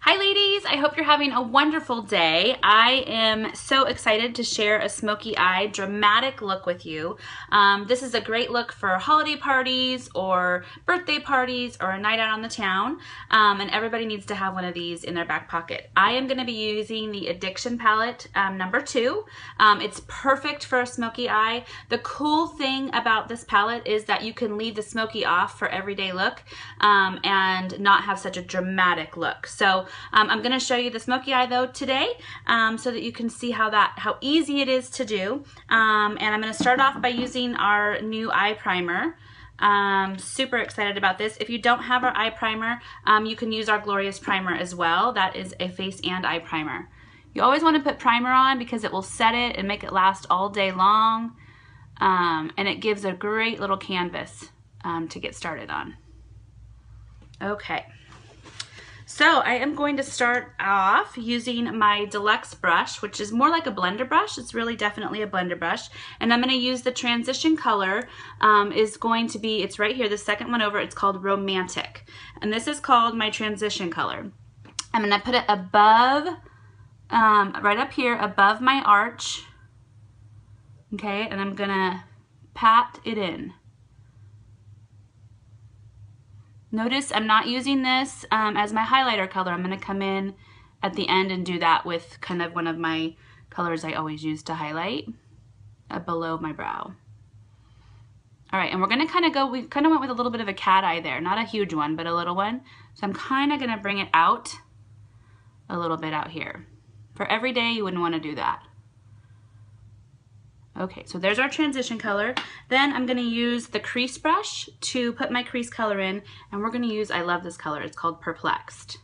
Hi ladies, I hope you're having a wonderful day. I am so excited to share a smoky eye dramatic look with you. This is a great look for holiday parties or birthday parties or a night out on the town, and everybody needs to have one of these in their back pocket. I am going to be using the Addiction palette number 2. It's perfect for a smoky eye. The cool thing about this palette is that you can leave the smoky off for everyday look and not have such a dramatic look. So I'm going to show you the smoky eye though today so that you can see how easy it is to do. And I'm going to start off by using our new eye primer. Super excited about this. If you don't have our eye primer, you can use our Glorious primer as well. That is a face and eye primer. You always want to put primer on because it will set it and make it last all day long. And it gives a great little canvas to get started on. Okay. So I am going to start off using my Deluxe brush, which is more like a blender brush. It's really definitely a blender brush. And I'm going to use the transition color it's right here, the second one over. It's called Romantic. And this is called my transition color. I'm going to put it above, right up here above my arch. Okay, and I'm going to pat it in. Notice I'm not using this as my highlighter color. I'm going to come in at the end and do that with kind of one of my colors I always use to highlight below my brow. All right, and we're going to kind of go, we kind of went with a little bit of a cat eye there. Not a huge one, but a little one. So I'm kind of going to bring it out a little bit out here. For every day, you wouldn't want to do that. Okay, so there's our transition color. Then I'm going to use the crease brush to put my crease color in, and we're going to use, I love this color, it's called Perplexed.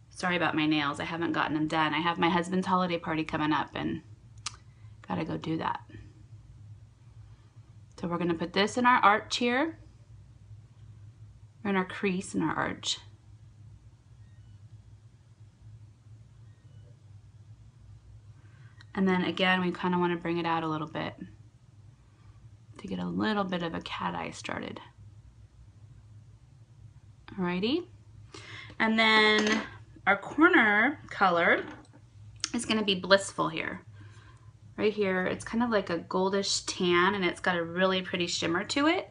Sorry about my nails, I haven't gotten them done. I have my husband's holiday party coming up and gotta go do that. So we're going to put this in our arch here, or in our crease in our arch. And then again, we kind of want to bring it out a little bit to get a little bit of a cat eye started. Alrighty. And then our corner color is going to be Blissful here. Right here, it's kind of like a goldish tan and it's got a really pretty shimmer to it.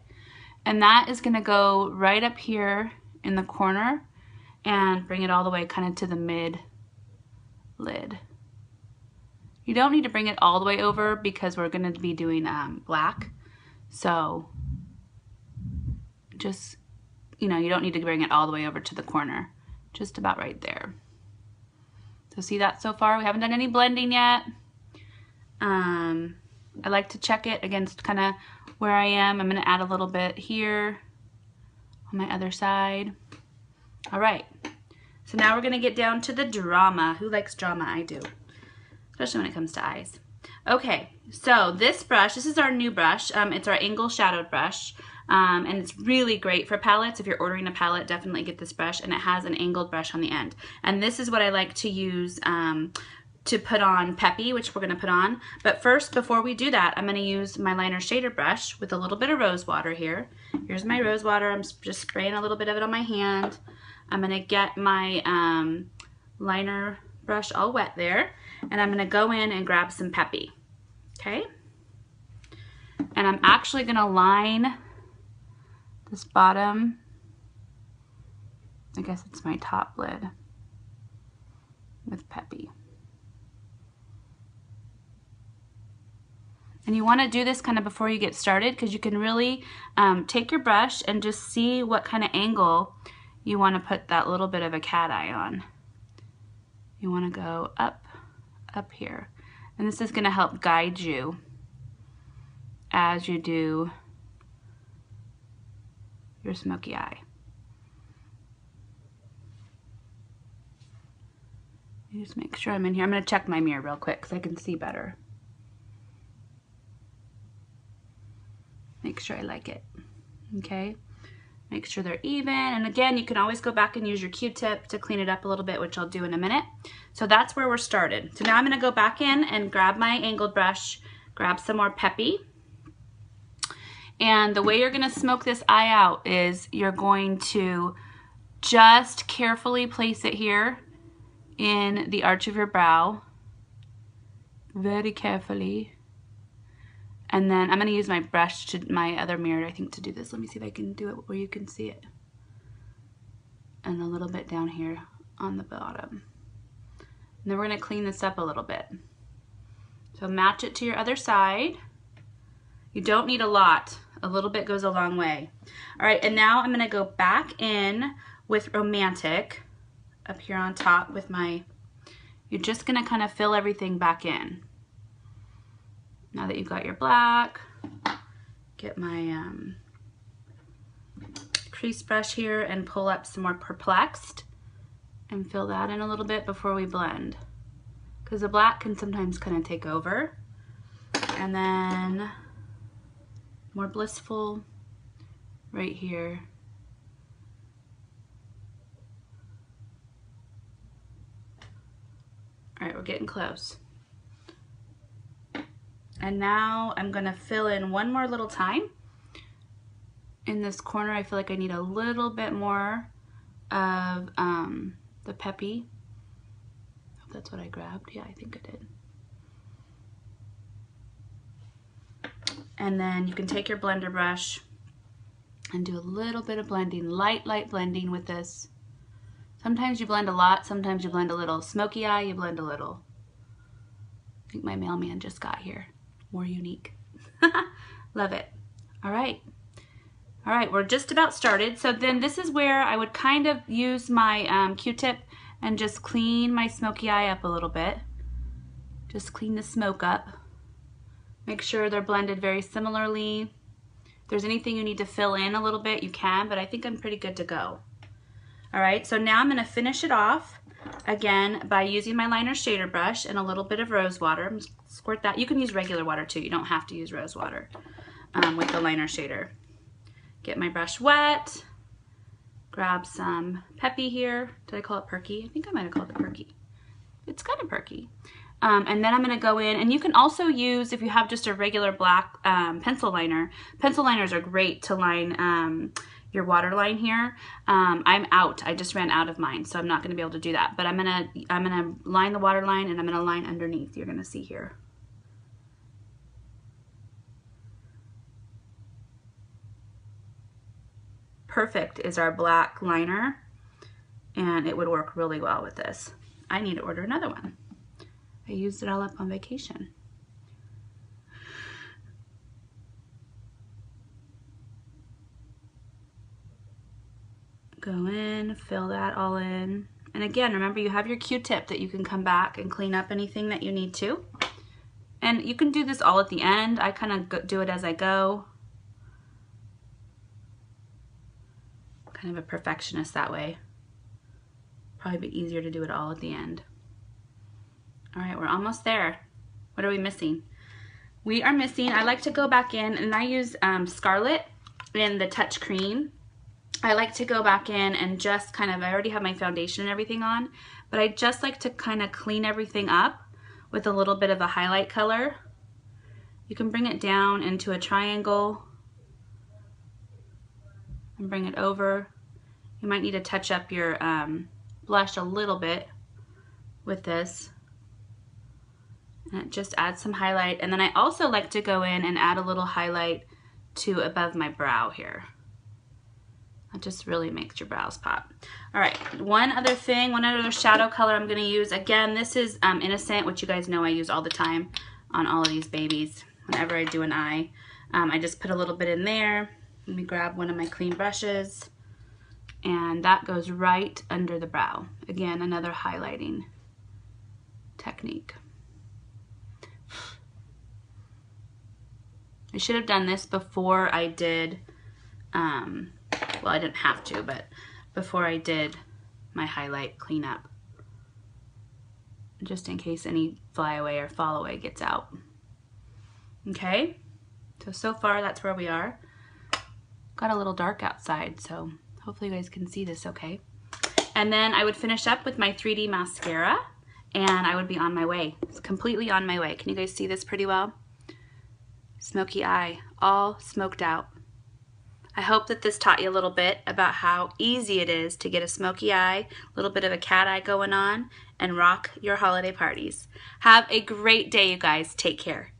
And that is going to go right up here in the corner and bring it all the way kind of to the mid lid. You don't need to bring it all the way over because we're going to be doing black. So just, you know, you don't need to bring it all the way over to the corner. Just about right there. So see that so far? We haven't done any blending yet. I like to check it against kind of where I am. I'm going to add a little bit here on my other side. All right. So now we're going to get down to the drama. Who likes drama? I do. Especially when it comes to eyes. Okay, so this brush, this is our new brush. It's our angle shadowed brush, and it's really great for palettes. If you're ordering a palette, definitely get this brush, and it has an angled brush on the end. And this is what I like to use to put on Peppy, which we're going to put on. But first, before we do that, I'm going to use my liner shader brush with a little bit of rose water here. Here's my rose water. I'm just spraying a little bit of it on my hand. I'm going to get my liner brush all wet there. And I'm going to go in and grab some Peppy, okay? And I'm actually going to line this bottom, I guess it's my top lid, with Peppy. And you want to do this kind of before you get started because you can really take your brush and just see what kind of angle you want to put that little bit of a cat eye on. You want to go up here. And this is going to help guide you as you do your smoky eye. You just make sure I'm in here. I'm going to check my mirror real quick so I can see better. Make sure I like it. Okay. Make sure they're even, and again, you can always go back and use your Q-tip to clean it up a little bit, which I'll do in a minute. So that's where we're started. So now I'm going to go back in and grab my angled brush, grab some more Peppy, and the way you're going to smoke this eye out is you're going to just carefully place it here in the arch of your brow, very carefully. And then I'm going to use my brush, to my other mirror, I think, to do this. Let me see if I can do it where you can see it. And a little bit down here on the bottom. And then we're going to clean this up a little bit. So match it to your other side. You don't need a lot. A little bit goes a long way. All right, and now I'm going to go back in with Romantic up here on top with my, you're just going to kind of fill everything back in. Now that you've got your black, get my crease brush here and pull up some more Perplexed and fill that in a little bit before we blend, because the black can sometimes kind of take over. And then more Blissful right here. All right, we're getting close. And now I'm gonna fill in one more little time. In this corner, I feel like I need a little bit more of the Peppy. I hope that's what I grabbed. Yeah, I think I did. And then you can take your blender brush and do a little bit of blending, light blending with this. Sometimes you blend a lot, sometimes you blend a little. Smoky eye, you blend a little. I think my mailman just got here. More unique. Love it. All right. All right, we're just about started. So then this is where I would kind of use my Q-tip and just clean my smoky eye up a little bit. Just clean the smoke up. Make sure they're blended very similarly. If there's anything you need to fill in a little bit, you can, but I think I'm pretty good to go. All right, so now I'm gonna finish it off again by using my liner shader brush and a little bit of rose water. I'm just squirt that. You can use regular water too. You don't have to use rose water with the liner shader. Get my brush wet. Grab some Peppy here. Did I call it perky? I think I might have called it perky. It's kind of perky. And then I'm going to go in, and you can also use, if you have just a regular black pencil liner. Pencil liners are great to line your waterline here. I'm out. I just ran out of mine, so I'm not going to be able to do that. But I'm gonna line the waterline, and I'm going to line underneath. You're going to see here. Perfect is our black liner, and it would work really well with this. I need to order another one. I used it all up on vacation. Go in, fill that all in. And again, remember you have your Q-tip that you can come back and clean up anything that you need to. And you can do this all at the end. I kind of do it as I go. Kind of a perfectionist that way. Probably be easier to do it all at the end. All right, we're almost there. What are we missing? We are missing, I like to go back in, and I use Scarlet in the Touch Cream. I like to go back in and just kind of, I already have my foundation and everything on, but I just like to kind of clean everything up with a little bit of a highlight color. You can bring it down into a triangle and bring it over. You might need to touch up your blush a little bit with this. And it just adds some highlight. And then I also like to go in and add a little highlight to above my brow here. That just really makes your brows pop. All right, one other thing, one other shadow color I'm gonna use. Again, this is Innocent, which you guys know I use all the time on all of these babies. Whenever I do an eye, I just put a little bit in there. Let me grab one of my clean brushes, and that goes right under the brow. Again, another highlighting technique. I should have done this before I did, well, I didn't have to, but before I did my highlight cleanup, just in case any flyaway or fall away gets out. Okay, so far that's where we are. Got a little dark outside, so hopefully you guys can see this okay. And then I would finish up with my 3D mascara, and I would be on my way. It's completely on my way. Can you guys see this pretty well? Smoky eye, all smoked out. I hope that this taught you a little bit about how easy it is to get a smoky eye, a little bit of a cat eye going on, and rock your holiday parties. Have a great day, you guys. Take care.